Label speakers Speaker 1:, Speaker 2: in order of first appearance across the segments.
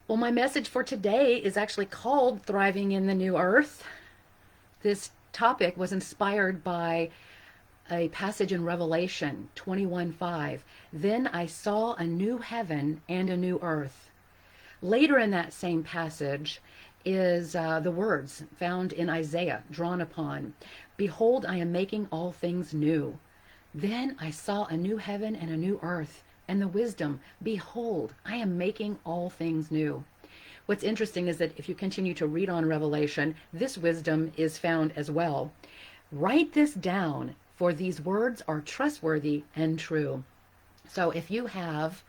Speaker 1: Well, my message for today is actually called Thriving in the New Earth. This topic was inspired by a passage in Revelation 21:5. Then I saw a new heaven and a new earth. Later in that same passage is the words found in Isaiah, drawn upon, Behold, I am making all things new. Then I saw a new heaven and a new earth, and the wisdom, Behold, I am making all things new. What's interesting is that if you continue to read on Revelation, this wisdom is found as well. Write this down, for these words are trustworthy and true. So if you have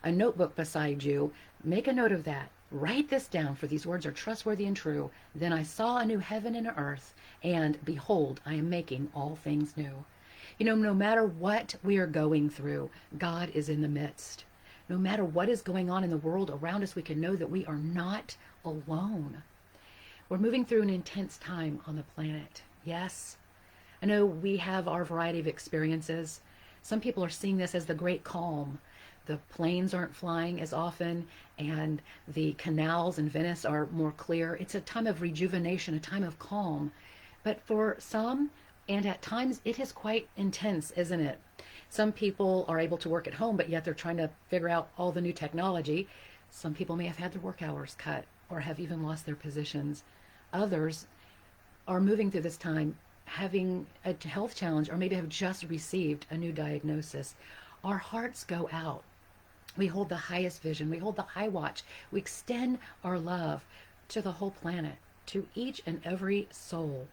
Speaker 1: a notebook beside you, make a note of that. Write this down, for these words are trustworthy and true. Then I saw a new heaven and an earth, and behold, I am making all things new. No matter what we are going through, God is in the midst. No matter what is going on in the world around us, we can know that we are not alone. We're moving through an intense time on the planet. Yes, I know we have our variety of experiences. Some people are seeing this as the great calm. The planes aren't flying as often, and the canals in Venice are more clear. It's a time of rejuvenation, a time of calm. But for some, and at times, it is quite intense, isn't it? Some people are able to work at home, but yet they're trying to figure out all the new technology. Some people may have had their work hours cut or have even lost their positions. Others are moving through this time having a health challenge or maybe have just received a new diagnosis. Our hearts go out. We hold the highest vision. We hold the high watch. We extend our love to the whole planet, to each and every soul.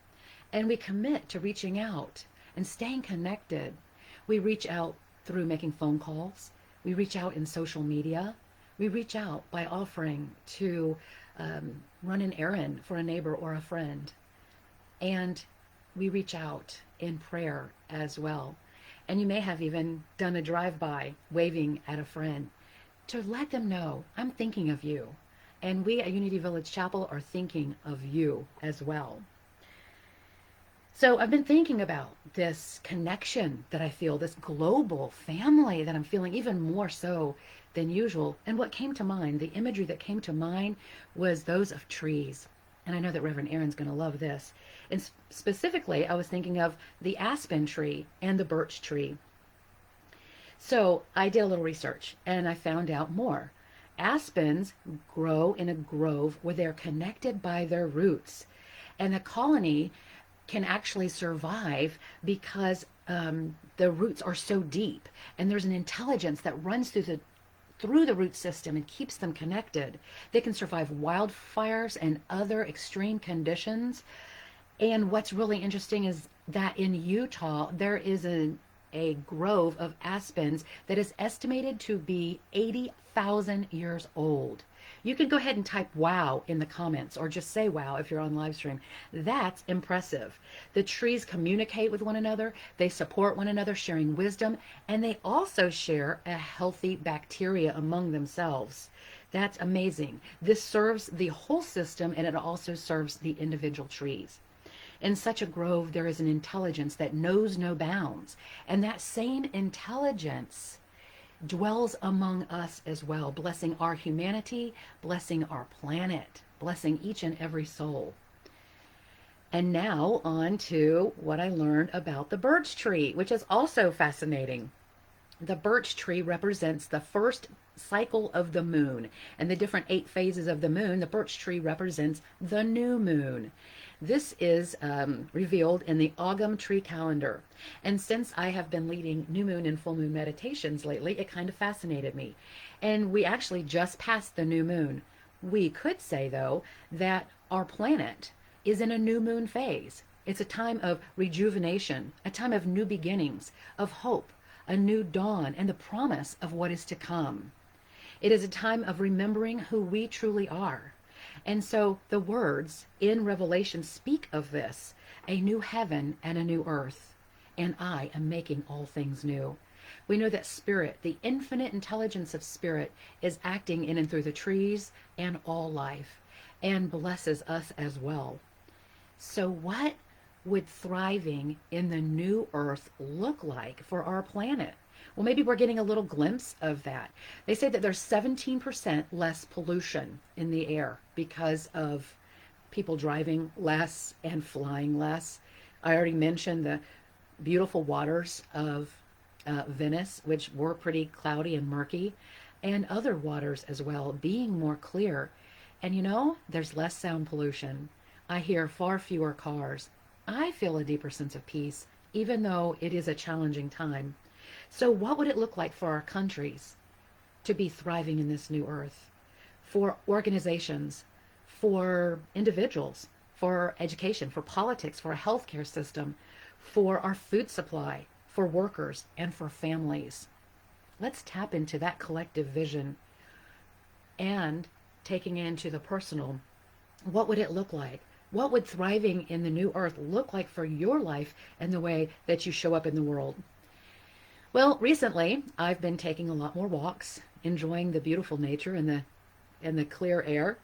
Speaker 1: And we commit to reaching out and staying connected. We reach out through making phone calls. We reach out in social media. We reach out by offering to run an errand for a neighbor or a friend. And we reach out in prayer as well. And you may have even done a drive-by waving at a friend to let them know, I'm thinking of you. And we at Unity Village Chapel are thinking of you as well. So I've been thinking about this connection that I feel, this global family that I'm feeling even more so than usual. And what came to mind, the imagery that came to mind was those of trees. And I know that Reverend Erin's going to love this. And specifically, I was thinking of the aspen tree and the birch tree. So I did a little research and I found out more. Aspens grow in a grove where they're connected by their roots. And the colony can actually survive because the roots are so deep. And there's an intelligence that runs through the root system and keeps them connected. They can survive wildfires and other extreme conditions. And what's really interesting is that in Utah, there is a grove of aspens that is estimated to be 80,000 years old. You can go ahead and type wow in the comments or just say wow if you're on live stream. That's impressive. The trees communicate with one another. They support one another, sharing wisdom, and they also share a healthy bacteria among themselves. That's amazing. This serves the whole system and it also serves the individual trees. In such a grove, there is an intelligence that knows no bounds. And that same intelligence dwells among us as well, blessing our humanity, blessing our planet, blessing each and every soul. And now on to what I learned about the birch tree, which is also fascinating. The birch tree represents the first cycle of the moon, and the different 8 phases of the moon. The birch tree represents the new moon. This is revealed in the Ogham tree calendar. And since I have been leading new moon and full moon meditations lately, it kind of fascinated me. And we actually just passed the new moon. We could say, though, that our planet is in a new moon phase. It's a time of rejuvenation, a time of new beginnings, of hope, a new dawn, and the promise of what is to come. It is a time of remembering who we truly are. And so the words in Revelation speak of this, a new heaven and a new earth, and I am making all things new. We know that spirit, the infinite intelligence of spirit, is acting in and through the trees and all life, and blesses us as well. So what would thriving in the new earth look like for our planet? Well, maybe we're getting a little glimpse of that. They say that there's 17% less pollution in the air because of people driving less and flying less. I already mentioned the beautiful waters of Venice, which were pretty cloudy and murky, and other waters as well being more clear. And there's less sound pollution. I hear far fewer cars. I feel a deeper sense of peace, even though it is a challenging time. So, what would it look like for our countries to be thriving in this new earth? For organizations, for individuals, for education, for politics, for a healthcare system, for our food supply, for workers, and for families. Let's tap into that collective vision and taking it into the personal. What would it look like? What would thriving in the new earth look like for your life and the way that you show up in the world? Well, recently I've been taking a lot more walks, enjoying the beautiful nature and the clear air,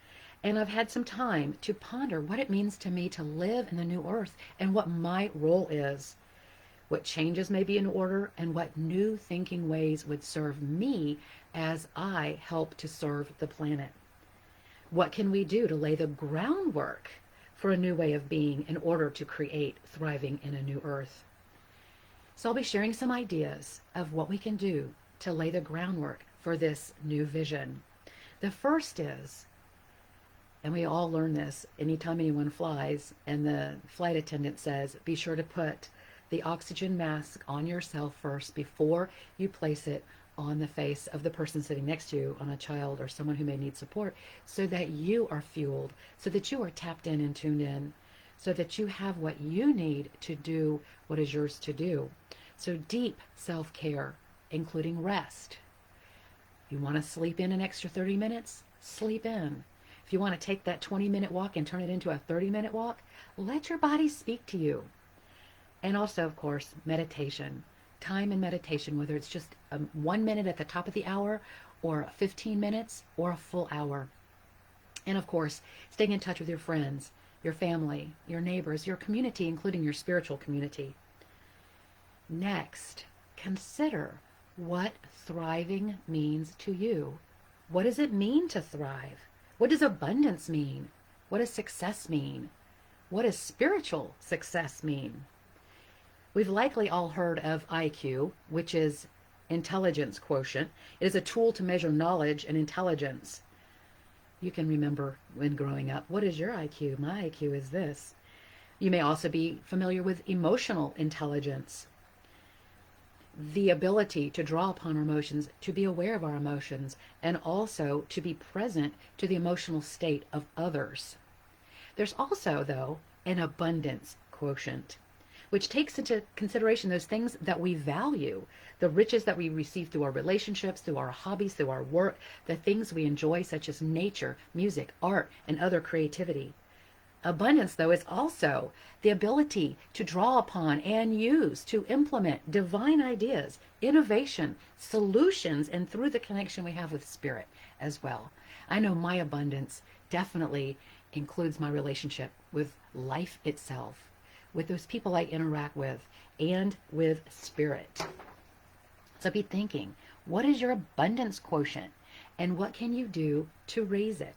Speaker 1: and I've had some time to ponder what it means to me to live in the new earth and what my role is, what changes may be in order, and what new thinking ways would serve me as I help to serve the planet. What can we do to lay the groundwork for a new way of being in order to create thriving in a new earth? So I'll be sharing some ideas of what we can do to lay the groundwork for this new vision. The first is, and we all learn this anytime anyone flies, and the flight attendant says, be sure to put the oxygen mask on yourself first before you place it on the face of the person sitting next to you, on a child or someone who may need support, so that you are fueled, so that you are tapped in and tuned in, so that you have what you need to do what is yours to do. So deep self-care, including rest. You want to sleep in an extra 30 minutes? Sleep in. If you want to take that 20-minute walk and turn it into a 30-minute walk, let your body speak to you. And also, of course, meditation. Time in meditation, whether it's just 1 minute at the top of the hour, or 15 minutes, or a full hour. And of course, staying in touch with your friends, your family, your neighbors, your community, including your spiritual community. Next, consider what thriving means to you. What does it mean to thrive? What does abundance mean? What does success mean? What does spiritual success mean? We've likely all heard of IQ, which is intelligence quotient. It is a tool to measure knowledge and intelligence. You can remember when growing up, what is your IQ? My IQ is this. You may also be familiar with emotional intelligence. The ability to draw upon our emotions, to be aware of our emotions, and also to be present to the emotional state of others. There's also, though, an abundance quotient, which takes into consideration those things that we value, the riches that we receive through our relationships, through our hobbies, through our work, the things we enjoy, such as nature, music, art, and other creativity. Abundance, though, is also the ability to draw upon and use to implement divine ideas, innovation, solutions, and through the connection we have with spirit as well. I know my abundance definitely includes my relationship with life itself, with those people I interact with, and with spirit. So be thinking, what is your abundance quotient, and what can you do to raise it?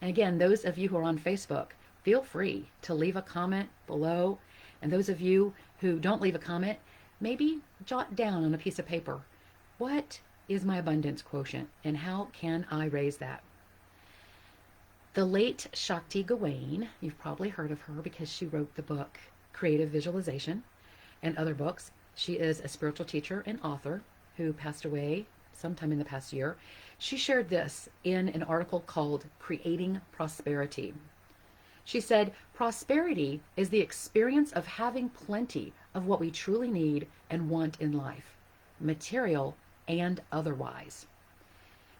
Speaker 1: And again, those of you who are on Facebook, feel free to leave a comment below. And those of you who don't leave a comment, maybe jot down on a piece of paper, what is my abundance quotient and how can I raise that? The late Shakti Gawain, you've probably heard of her because she wrote the book Creative Visualization and other books. She is a spiritual teacher and author who passed away sometime in the past year. She shared this in an article called Creating Prosperity. She said, prosperity is the experience of having plenty of what we truly need and want in life, material and otherwise.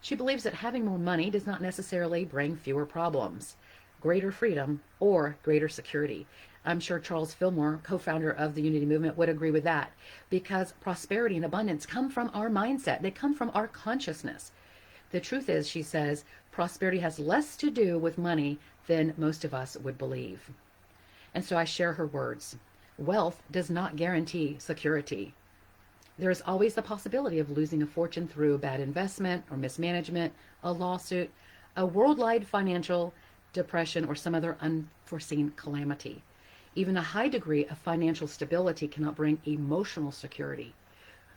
Speaker 1: She believes that having more money does not necessarily bring fewer problems, greater freedom, or greater security. I'm sure Charles Fillmore, co-founder of the Unity Movement, would agree with that, because prosperity and abundance come from our mindset. They come from our consciousness. The truth is, she says, prosperity has less to do with money than most of us would believe. And so I share her words. Wealth does not guarantee security. There's always the possibility of losing a fortune through a bad investment or mismanagement, a lawsuit, a worldwide financial depression, or some other unforeseen calamity. Even a high degree of financial stability cannot bring emotional security.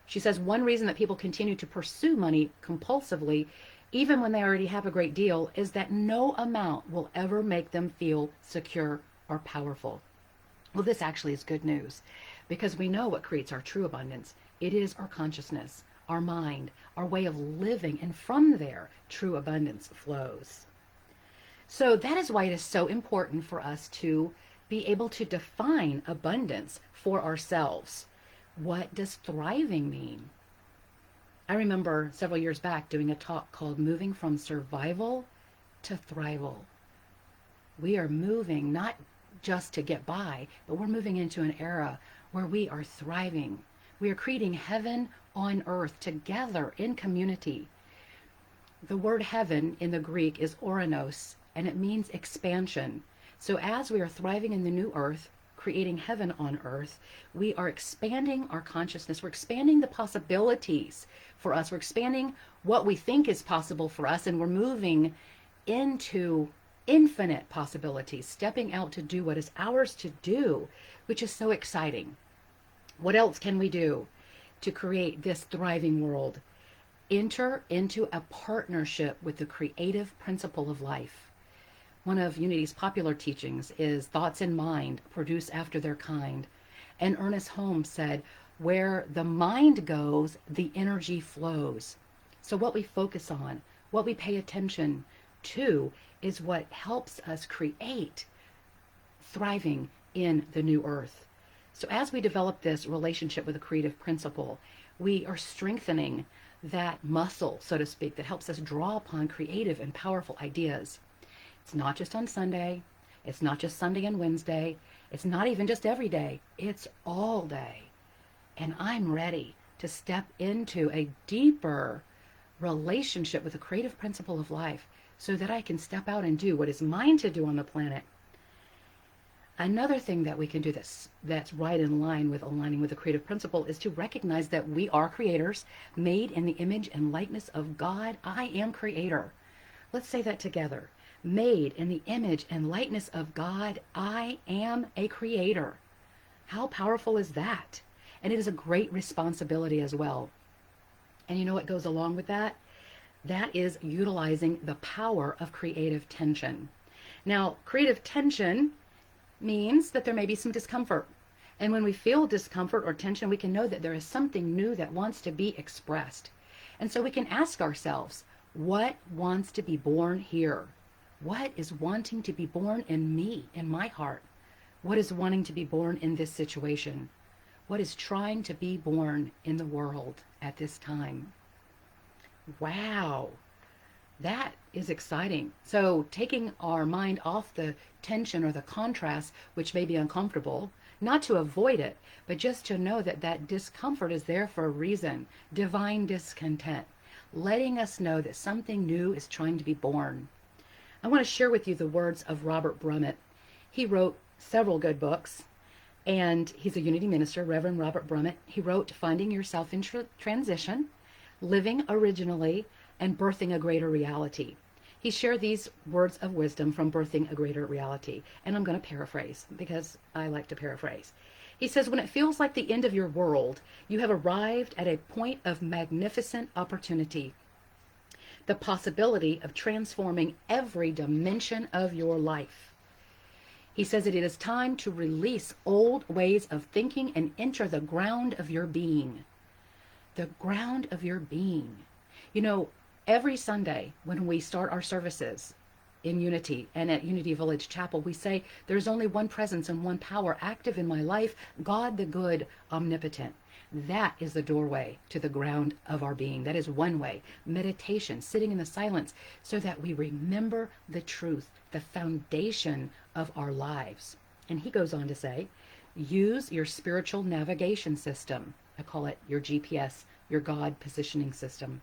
Speaker 1: She says one reason that people continue to pursue money compulsively, even when they already have a great deal, is that no amount will ever make them feel secure or powerful. Well, this actually is good news because we know what creates our true abundance. It is our consciousness, our mind, our way of living, and from there, true abundance flows. So that is why it is so important for us to be able to define abundance for ourselves. What does thriving mean? I remember several years back doing a talk called Moving from Survival to Thrival. We are moving not just to get by, but we're moving into an era where we are thriving. We are creating heaven on earth together in community. The word heaven in the Greek is oranos, and it means expansion. So as we are thriving in the new earth, creating heaven on earth, we are expanding our consciousness. We're expanding the possibilities for us. We're expanding what we think is possible for us, and we're moving into infinite possibilities, stepping out to do what is ours to do, which is so exciting. What else can we do to create this thriving world? Enter into a partnership with the creative principle of life. One of Unity's popular teachings is thoughts in mind produce after their kind. And Ernest Holmes said, where the mind goes, the energy flows. So what we focus on, what we pay attention to, is what helps us create thriving in the new earth. So as we develop this relationship with the creative principle, we are strengthening that muscle, so to speak, that helps us draw upon creative and powerful ideas. It's not just on Sunday. It's not just Sunday and Wednesday. It's not even just every day. It's all day. And I'm ready to step into a deeper relationship with the creative principle of life so that I can step out and do what is mine to do on the planet. Another thing that we can do that's right in line with aligning with the creative principle is to recognize that we are creators made in the image and likeness of God. I am creator. Let's say that together. Made in the image and likeness of God, I am a creator. How powerful is that? And it is a great responsibility as well. And you know what goes along with that? That is utilizing the power of creative tension. Now, creative tension means that there may be some discomfort. And when we feel discomfort or tension, we can know that there is something new that wants to be expressed. And so we can ask ourselves, what wants to be born here? What is wanting to be born in me, in my heart? What is wanting to be born in this situation? What is trying to be born in the world at this time? Wow, that is exciting. So taking our mind off the tension or the contrast, which may be uncomfortable, not to avoid it, but just to know that that discomfort is there for a reason, divine discontent, letting us know that something new is trying to be born. I want to share with you the words of Robert Brummett. He wrote several good books, and he's a Unity minister, Reverend Robert Brummett. He wrote Finding Yourself in Transition, Living Originally, and Birthing a Greater Reality. He shared these words of wisdom from Birthing a Greater Reality, and I'm going to paraphrase because I like to paraphrase. He says, when it feels like the end of your world, you have arrived at a point of magnificent opportunity. The possibility of transforming every dimension of your life. He says that it is time to release old ways of thinking and enter the ground of your being. The ground of your being. You know, every Sunday when we start our services in Unity and at Unity Village Chapel, we say there's only one presence and one power active in my life, God the good, omnipotent. That is the doorway to the ground of our being. That is one way. Meditation, sitting in the silence, so that we remember the truth, the foundation of our lives. And he goes on to say, use your spiritual navigation system. I call it your GPS, your God positioning system.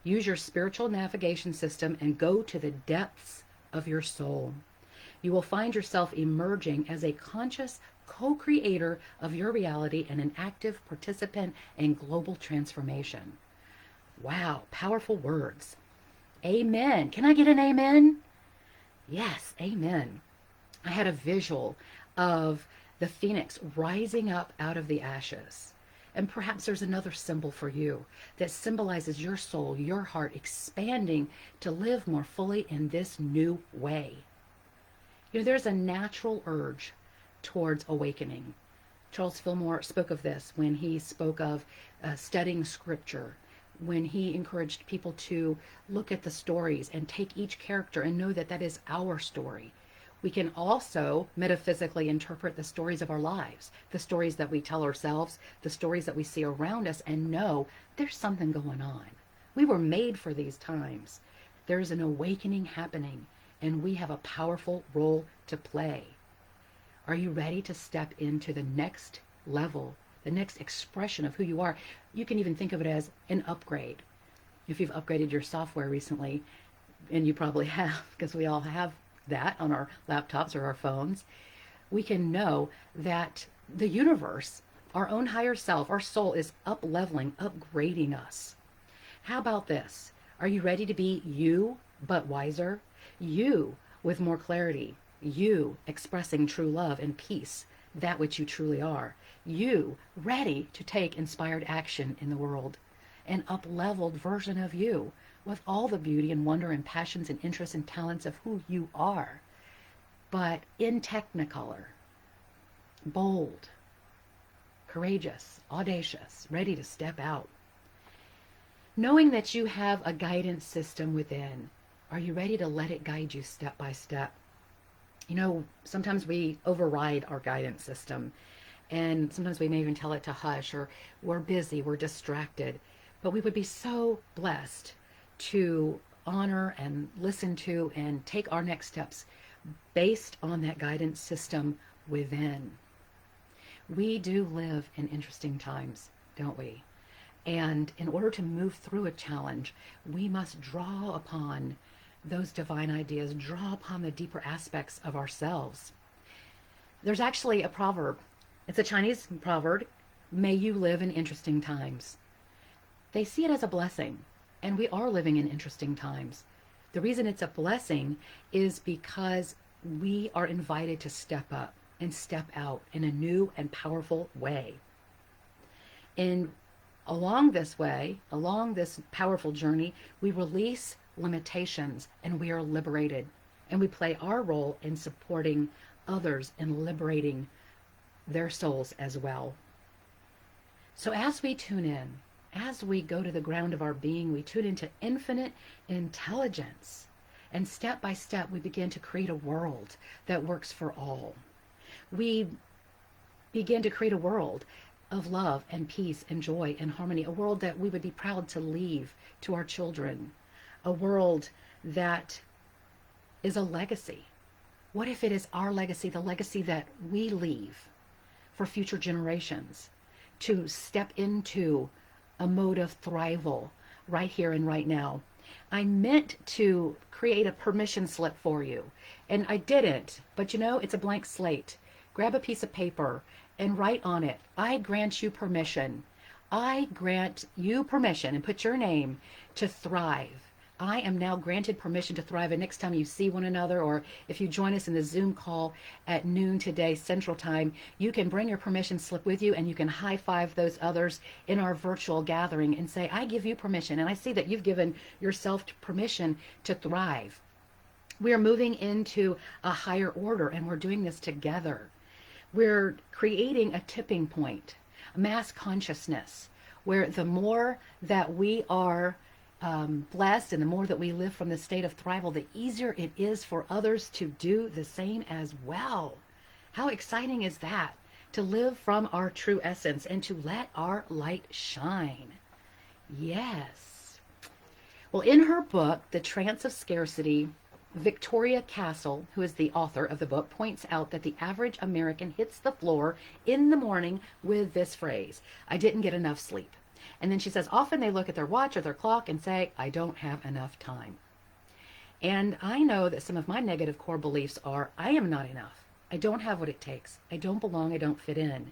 Speaker 1: Use your spiritual navigation system and go to the depths of your soul. You will find yourself emerging as a conscious, co-creator of your reality and an active participant in global transformation. Wow, powerful words. Amen. Can I get an amen? Yes, amen. I had a visual of the phoenix rising up out of the ashes. And perhaps there's another symbol for you that symbolizes your soul, your heart expanding to live more fully in this new way. You know, there's a natural urge towards awakening. Charles Fillmore spoke of this when he spoke of studying scripture, when he encouraged people to look at the stories and take each character and know that that is our story. We can also metaphysically interpret the stories of our lives, the stories that we tell ourselves, the stories that we see around us, and know there's something going on. We were made for these times. There's an awakening happening, and we have a powerful role to play. Are you ready to step into the next level, the next expression of who you are? You can even think of it as an upgrade. If you've upgraded your software recently, and you probably have, because we all have that on our laptops or our phones, we can know that the universe, our own higher self, our soul is up-leveling, upgrading us. How about this? Are you ready to be you, but wiser? You with more clarity. You expressing true love and peace, that which you truly are. You ready to take inspired action in the world. An up-leveled version of you with all the beauty and wonder and passions and interests and talents of who you are, but in technicolor, bold, courageous, audacious, ready to step out. Knowing that you have a guidance system within, are you ready to let it guide you step by step? You know, sometimes we override our guidance system, and sometimes we may even tell it to hush, or we're busy, we're distracted. But we would be so blessed to honor and listen to and take our next steps based on that guidance system within. We do live in interesting times, don't we? And in order to move through a challenge, we must draw upon those divine ideas, draw upon the deeper aspects of ourselves. There's actually a proverb. It's a Chinese proverb, may you live in interesting times. They see it as a blessing, and we are living in interesting times. The reason it's a blessing is because we are invited to step up and step out in a new and powerful way. And along this way, along this powerful journey, we release limitations and we are liberated. And we play our role in supporting others and liberating their souls as well. So as we tune in, as we go to the ground of our being, we tune into infinite intelligence. And step by step, we begin to create a world that works for all. We begin to create a world of love and peace and joy and harmony, a world that we would be proud to leave to our children, a world that is a legacy. What if it is our legacy, the legacy that we leave for future generations to step into a mode of thrival right here and right now? I meant to create a permission slip for you, and I didn't, but you know, it's a blank slate. Grab a piece of paper and write on it, I grant you permission. I grant you permission, and put your name, to thrive. I am now granted permission to thrive. And next time you see one another, or if you join us in the Zoom call at noon today Central Time, you can bring your permission slip with you and you can high five those others in our virtual gathering and say, I give you permission. And I see that you've given yourself permission to thrive. We are moving into a higher order, and we're doing this together. We're creating a tipping point, a mass consciousness, where the more that we are blessed and the more that we live from the state of thrival, the easier it is for others to do the same as well. How exciting is that? To live from our true essence and to let our light shine. Yes. Well, in her book, The Trance of Scarcity, Victoria Castle, who is the author of the book, points out that the average American hits the floor in the morning with this phrase, I didn't get enough sleep. And then she says, often they look at their watch or their clock and say, I don't have enough time. And I know that some of my negative core beliefs are, I am not enough. I don't have what it takes. I don't belong. I don't fit in.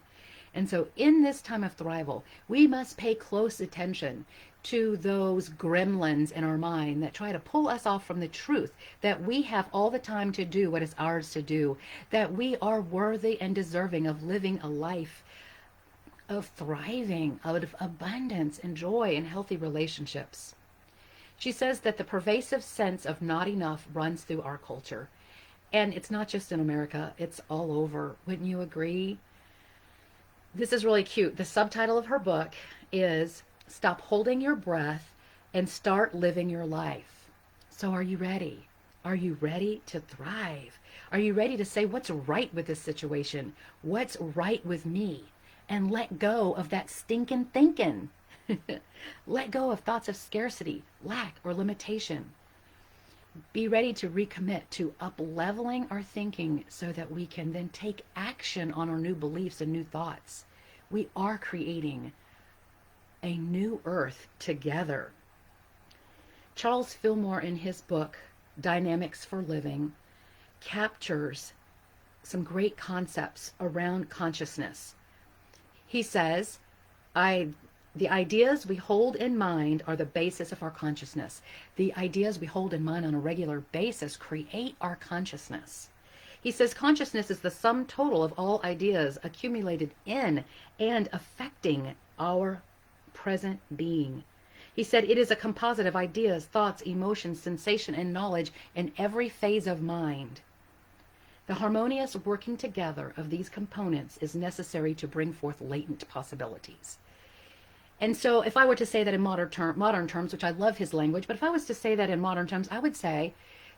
Speaker 1: And so in this time of thrival, we must pay close attention to those gremlins in our mind that try to pull us off from the truth that we have all the time to do what is ours to do, that we are worthy and deserving of living a life of thriving, of abundance and joy and healthy relationships. She says that the pervasive sense of not enough runs through our culture. And it's not just in America, it's all over. Wouldn't you agree? This is really cute. The subtitle of her book is Stop Holding Your Breath and Start Living Your Life. So are you ready? Are you ready to thrive? Are you ready to say what's right with this situation? What's right with me? And let go of that stinking thinking. Let go of thoughts of scarcity, lack, or limitation. Be ready to recommit to up-leveling our thinking so that we can then take action on our new beliefs and new thoughts. We are creating a new earth together. Charles Fillmore, in his book, Dynamics for Living, captures some great concepts around consciousness. He says, the ideas we hold in mind are the basis of our consciousness. The ideas we hold in mind on a regular basis create our consciousness. He says consciousness is the sum total of all ideas accumulated in and affecting our present being. He said it is a composite of ideas, thoughts, emotions, sensation, and knowledge in every phase of mind. The harmonious working together of these components is necessary to bring forth latent possibilities. And so if I were to say that in modern terms, which I love his language, but if I was to say that in modern terms, I would say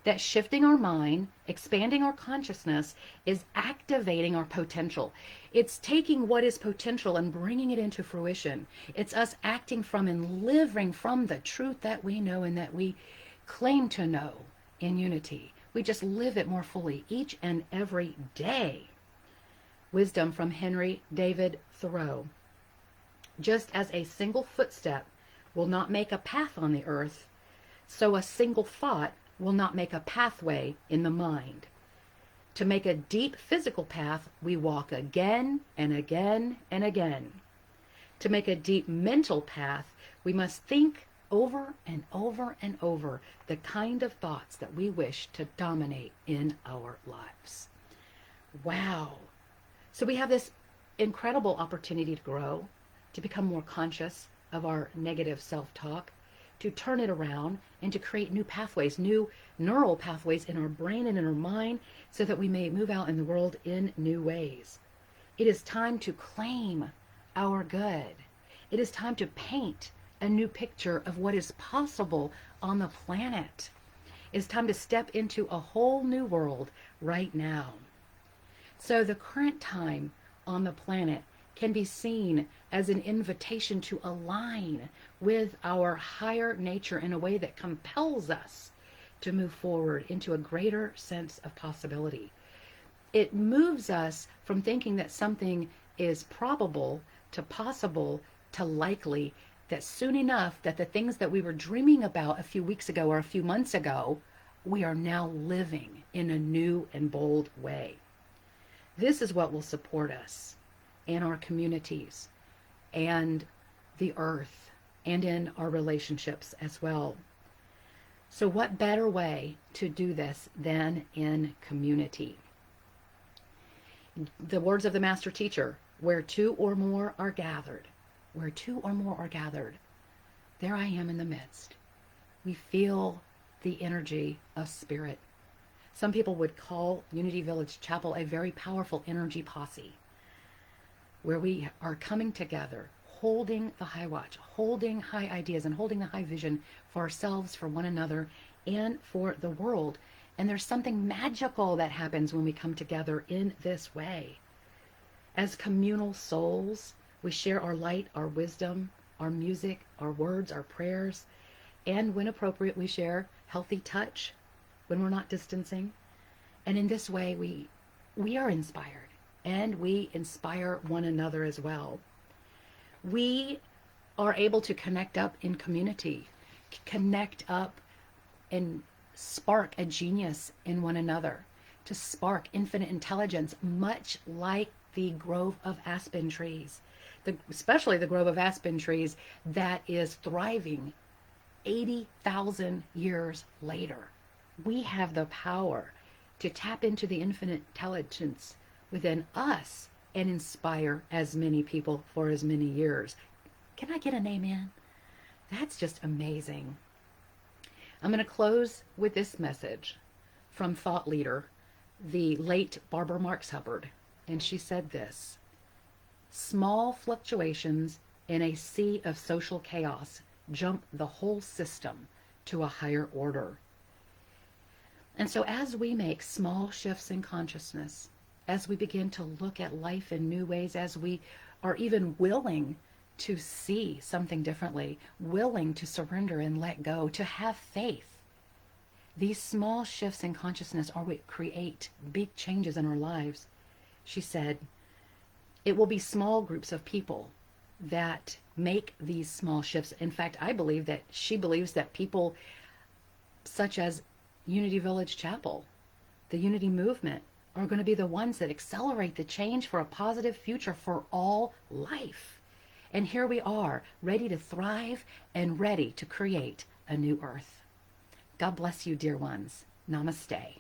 Speaker 1: that shifting our mind, expanding our consciousness, is activating our potential. It's taking what is potential and bringing it into fruition. It's us acting from and living from the truth that we know and that we claim to know in unity. We just live it more fully each and every day. Wisdom from Henry David Thoreau. Just as a single footstep will not make a path on the earth, so a single thought will not make a pathway in the mind. To make a deep physical path, we walk again and again and again. To make a deep mental path, we must think over and over and over the kind of thoughts that we wish to dominate in our lives. Wow. So we have this incredible opportunity to grow, to become more conscious of our negative self-talk, to turn it around and to create new pathways, new neural pathways in our brain and in our mind so that we may move out in the world in new ways. It is time to claim our good. It is time to paint a new picture of what is possible on the planet. It is time to step into a whole new world right now. So the current time on the planet can be seen as an invitation to align with our higher nature in a way that compels us to move forward into a greater sense of possibility. It moves us from thinking that something is probable to possible to likely, that soon enough that the things that we were dreaming about a few weeks ago or a few months ago, we are now living in a new and bold way. This is what will support us in our communities and the earth and in our relationships as well. So what better way to do this than in community? The words of the master teacher, where two or more are gathered, where two or more are gathered, there I am in the midst. We feel the energy of spirit. Some people would call Unity Village Chapel a very powerful energy posse, where we are coming together, holding the high watch, holding high ideas, and holding the high vision for ourselves, for one another, and for the world. And there's something magical that happens when we come together in this way. As communal souls, we share our light, our wisdom, our music, our words, our prayers, and when appropriate, we share healthy touch when we're not distancing. And in this way, we are inspired. And we inspire one another as well. We are able to connect up in community, connect up and spark a genius in one another, to spark infinite intelligence, much like the grove of aspen trees, especially the grove of aspen trees that is thriving 80,000 years later. We have the power to tap into the infinite intelligence within us and inspire as many people for as many years. Can I get an amen? That's just amazing. I'm going to close with this message from thought leader, the late Barbara Marx Hubbard. And she said this: small fluctuations in a sea of social chaos jump the whole system to a higher order. And so as we make small shifts in consciousness, as we begin to look at life in new ways, as we are even willing to see something differently, willing to surrender and let go, to have faith, these small shifts in consciousness are what create big changes in our lives. She said, it will be small groups of people that make these small shifts. In fact, I believe that she believes that people such as Unity Village Chapel, the Unity Movement, are going to be the ones that accelerate the change for a positive future for all life. And here we are, ready to thrive and ready to create a new earth. God bless you, dear ones. Namaste.